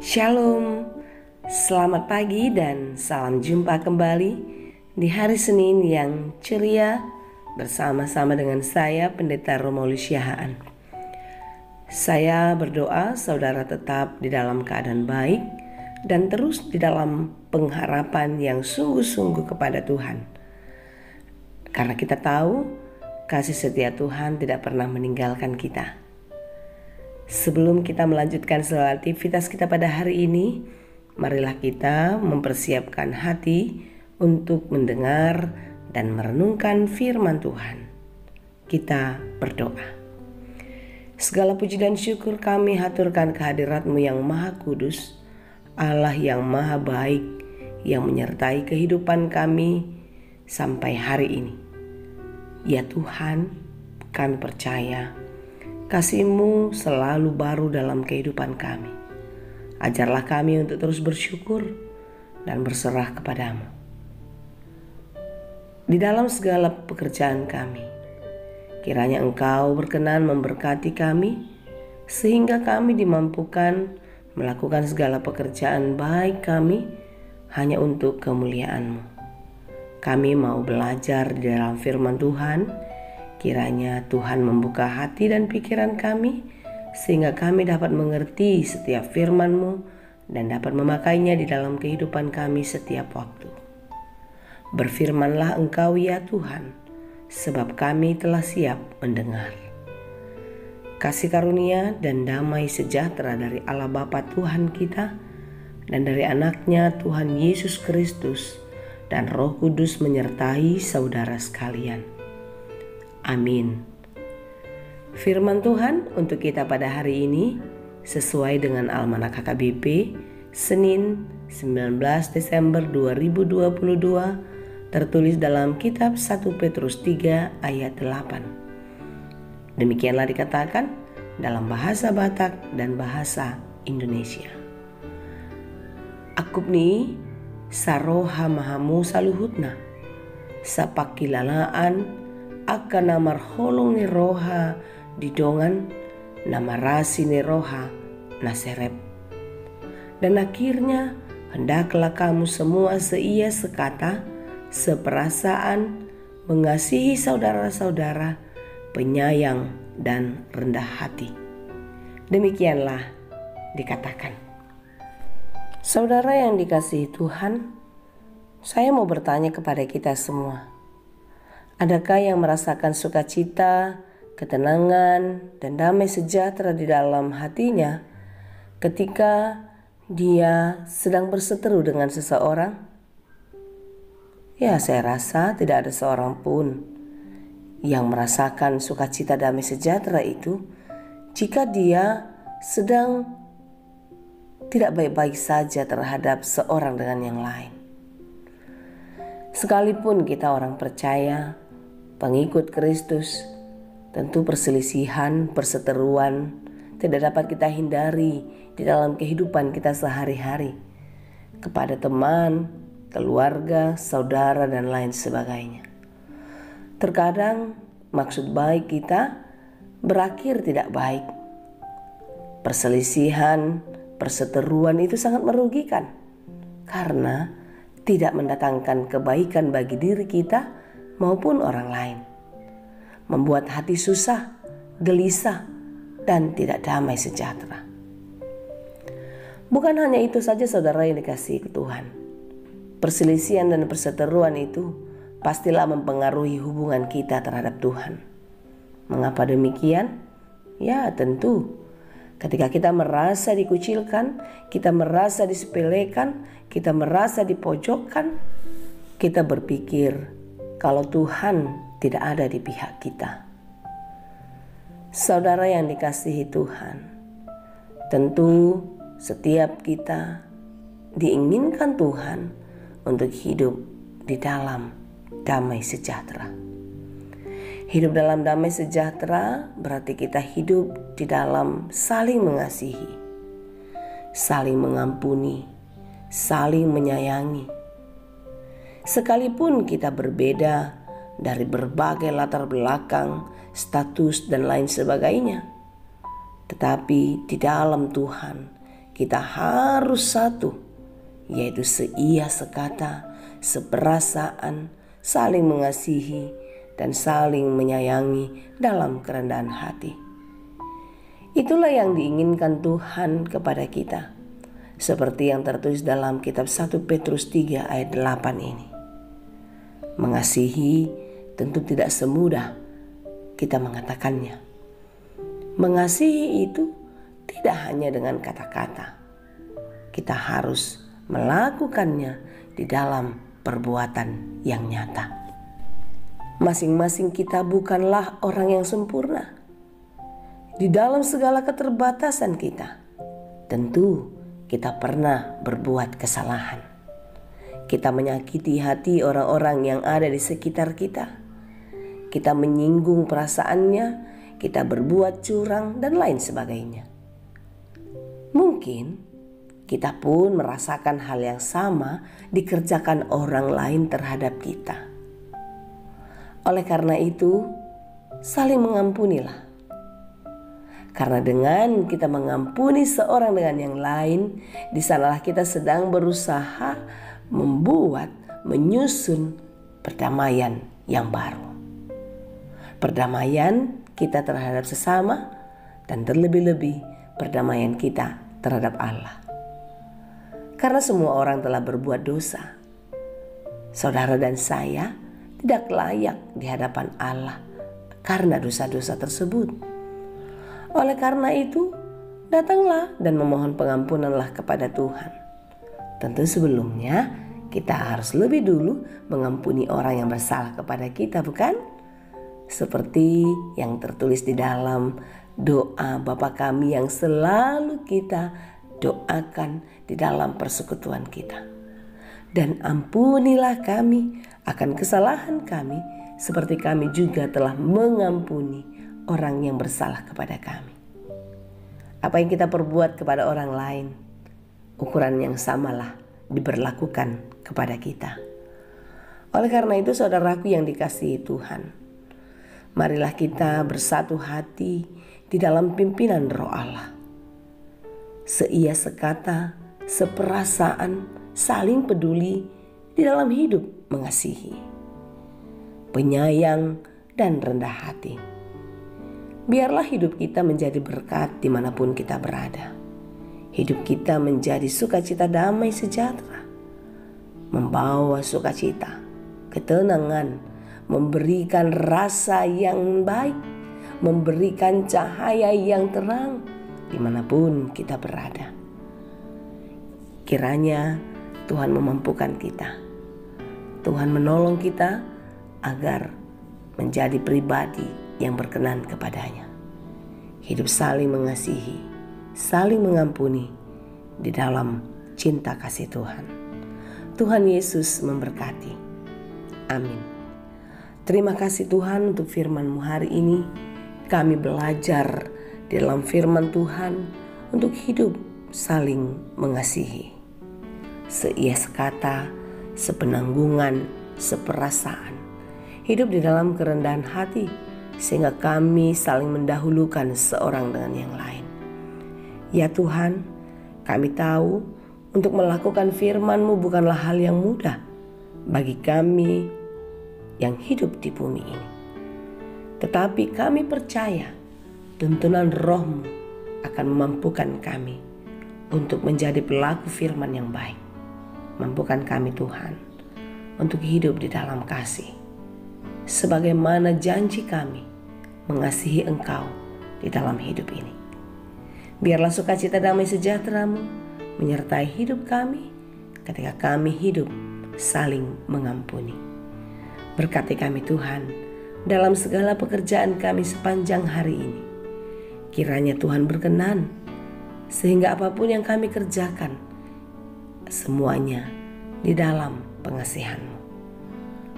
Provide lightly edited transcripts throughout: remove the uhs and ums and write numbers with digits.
Shalom, selamat pagi dan salam jumpa kembali di hari Senin yang ceria bersama-sama dengan saya Pendeta Romulus Yahaan. Saya berdoa saudara tetap di dalam keadaan baik dan terus di dalam pengharapan yang sungguh-sungguh kepada Tuhan. Karena kita tahu kasih setia Tuhan tidak pernah meninggalkan kita. Sebelum kita melanjutkan segala aktivitas kita pada hari ini, marilah kita mempersiapkan hati untuk mendengar dan merenungkan firman Tuhan. Kita berdoa. Segala puji dan syukur kami haturkan kehadirat-Mu yang Maha Kudus, Allah yang Maha Baik, yang menyertai kehidupan kami sampai hari ini. Ya Tuhan, kami percaya kasih-Mu selalu baru dalam kehidupan kami. Ajarlah kami untuk terus bersyukur dan berserah kepada-Mu. Di dalam segala pekerjaan kami, kiranya Engkau berkenan memberkati kami, sehingga kami dimampukan melakukan segala pekerjaan baik kami hanya untuk kemuliaan-Mu. Kami mau belajar di dalam firman Tuhan. Kiranya Tuhan membuka hati dan pikiran kami sehingga kami dapat mengerti setiap firman-Mu dan dapat memakainya di dalam kehidupan kami setiap waktu. Berfirmanlah Engkau ya Tuhan, sebab kami telah siap mendengar. Kasih karunia dan damai sejahtera dari Allah Bapa Tuhan kita dan dari Anaknya Tuhan Yesus Kristus dan Roh Kudus menyertai saudara sekalian. Amin. Firman Tuhan untuk kita pada hari ini sesuai dengan Almanak HKBP Senin 19 Desember 2022 tertulis dalam kitab 1 Petrus 3 ayat 8. Demikianlah dikatakan dalam bahasa Batak dan bahasa Indonesia. Akupni saroha mahamu saluhutna sapakilalaan akan namar holong ni roha didongan namarasi ni roha naserep. Dan akhirnya hendaklah kamu semua seia sekata, seperasaan, mengasihi saudara-saudara, penyayang dan rendah hati. Demikianlah dikatakan. Saudara yang dikasihi Tuhan, saya mau bertanya kepada kita semua. Adakah yang merasakan sukacita, ketenangan, dan damai sejahtera di dalam hatinya ketika dia sedang berseteru dengan seseorang? Ya, saya rasa tidak ada seorang pun yang merasakan sukacita damai sejahtera itu jika dia sedang tidak baik-baik saja terhadap seorang dengan yang lain. Sekalipun kita orang percaya, pengikut Kristus, tentu perselisihan, perseteruan tidak dapat kita hindari di dalam kehidupan kita sehari-hari kepada teman, keluarga, saudara, dan lain sebagainya. Terkadang maksud baik kita berakhir tidak baik. Perselisihan, perseteruan itu sangat merugikan karena tidak mendatangkan kebaikan bagi diri kita maupun orang lain, membuat hati susah, gelisah, dan tidak damai sejahtera. Bukan hanya itu saja saudara yang dikasihi Tuhan. Perselisihan dan perseteruan itu pastilah mempengaruhi hubungan kita terhadap Tuhan. Mengapa demikian? Ya tentu, ketika kita merasa dikucilkan, kita merasa disepelekan, kita merasa dipojokkan, kita berpikir kalau Tuhan tidak ada di pihak kita. Saudara yang dikasihi Tuhan, tentu setiap kita diinginkan Tuhan untuk hidup di dalam damai sejahtera. Hidup dalam damai sejahtera berarti kita hidup di dalam saling mengasihi, saling mengampuni, saling menyayangi. Sekalipun kita berbeda dari berbagai latar belakang, status, dan lain sebagainya, tetapi di dalam Tuhan kita harus satu, yaitu seia sekata, seperasaan, saling mengasihi, dan saling menyayangi dalam kerendahan hati. Itulah yang diinginkan Tuhan kepada kita, seperti yang tertulis dalam kitab 1 Petrus 3 ayat 8 ini. Mengasihi tentu tidak semudah kita mengatakannya. Mengasihi itu tidak hanya dengan kata-kata. Kita harus melakukannya di dalam perbuatan yang nyata. Masing-masing kita bukanlah orang yang sempurna. Di dalam segala keterbatasan kita, tentu kita pernah berbuat kesalahan. Kita menyakiti hati orang-orang yang ada di sekitar kita. Kita menyinggung perasaannya, kita berbuat curang, dan lain sebagainya. Mungkin kita pun merasakan hal yang sama dikerjakan orang lain terhadap kita. Oleh karena itu, saling mengampunilah. Karena dengan kita mengampuni seorang dengan yang lain, di sanalah kita sedang berusaha menyusun perdamaian yang baru. Perdamaian kita terhadap sesama, dan terlebih-lebih perdamaian kita terhadap Allah. Karena semua orang telah berbuat dosa, saudara dan saya tidak layak di hadapan Allah karena dosa-dosa tersebut. Oleh karena itu, datanglah dan memohon pengampunanlah kepada Tuhan. Tentu sebelumnya kita harus lebih dulu mengampuni orang yang bersalah kepada kita, bukan? Seperti yang tertulis di dalam doa Bapa kami yang selalu kita doakan di dalam persekutuan kita. Dan ampunilah kami akan kesalahan kami, seperti kami juga telah mengampuni orang yang bersalah kepada kami. Apa yang kita perbuat kepada orang lain, ukuran yang samalah diberlakukan kepada kita. Oleh karena itu, saudaraku yang dikasihi Tuhan, marilah kita bersatu hati di dalam pimpinan Roh Allah. Seia sekata, seperasaan, saling peduli di dalam hidup mengasihi, penyayang, dan rendah hati. Biarlah hidup kita menjadi berkat dimanapun kita berada. Hidup kita menjadi sukacita damai sejahtera, membawa sukacita, ketenangan, memberikan rasa yang baik, memberikan cahaya yang terang dimanapun kita berada. Kiranya Tuhan memampukan kita. Tuhan menolong kita agar menjadi pribadi yang berkenan kepadanya. Hidup saling mengasihi, saling mengampuni di dalam cinta kasih Tuhan. Tuhan Yesus memberkati. Amin. Terima kasih Tuhan untuk firman-Mu hari ini. Kami belajar di dalam firman Tuhan untuk hidup saling mengasihi. Seia sekata, sepenanggungan, seperasaan. Hidup di dalam kerendahan hati sehingga kami saling mendahulukan seorang dengan yang lain. Ya Tuhan, kami tahu untuk melakukan firman-Mu bukanlah hal yang mudah bagi kami yang hidup di bumi ini. Tetapi kami percaya tuntunan Roh-Mu akan memampukan kami untuk menjadi pelaku firman yang baik. Mampukan kami Tuhan untuk hidup di dalam kasih, sebagaimana janji kami mengasihi Engkau di dalam hidup ini. Biarlah sukacita damai sejahtera-Mu menyertai hidup kami ketika kami hidup saling mengampuni. Berkati kami Tuhan dalam segala pekerjaan kami sepanjang hari ini. Kiranya Tuhan berkenan sehingga apapun yang kami kerjakan semuanya di dalam pengasihan-Mu.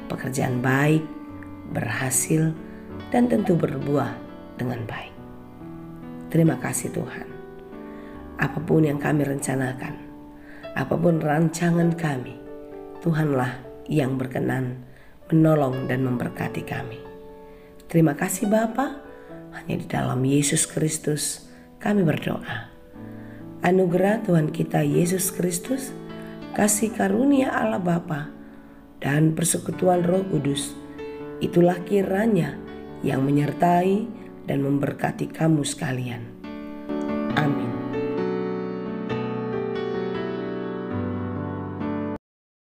Pekerjaan baik, berhasil, dan tentu berbuah dengan baik. Terima kasih Tuhan. Apapun yang kami rencanakan, apapun rancangan kami, Tuhanlah yang berkenan menolong dan memberkati kami. Terima kasih Bapa. Hanya di dalam Yesus Kristus kami berdoa. anugerah Tuhan kita Yesus Kristus, kasih karunia Allah Bapa, dan persekutuan Roh Kudus, itulah kiranya yang menyertai dan memberkati kamu sekalian. Amin.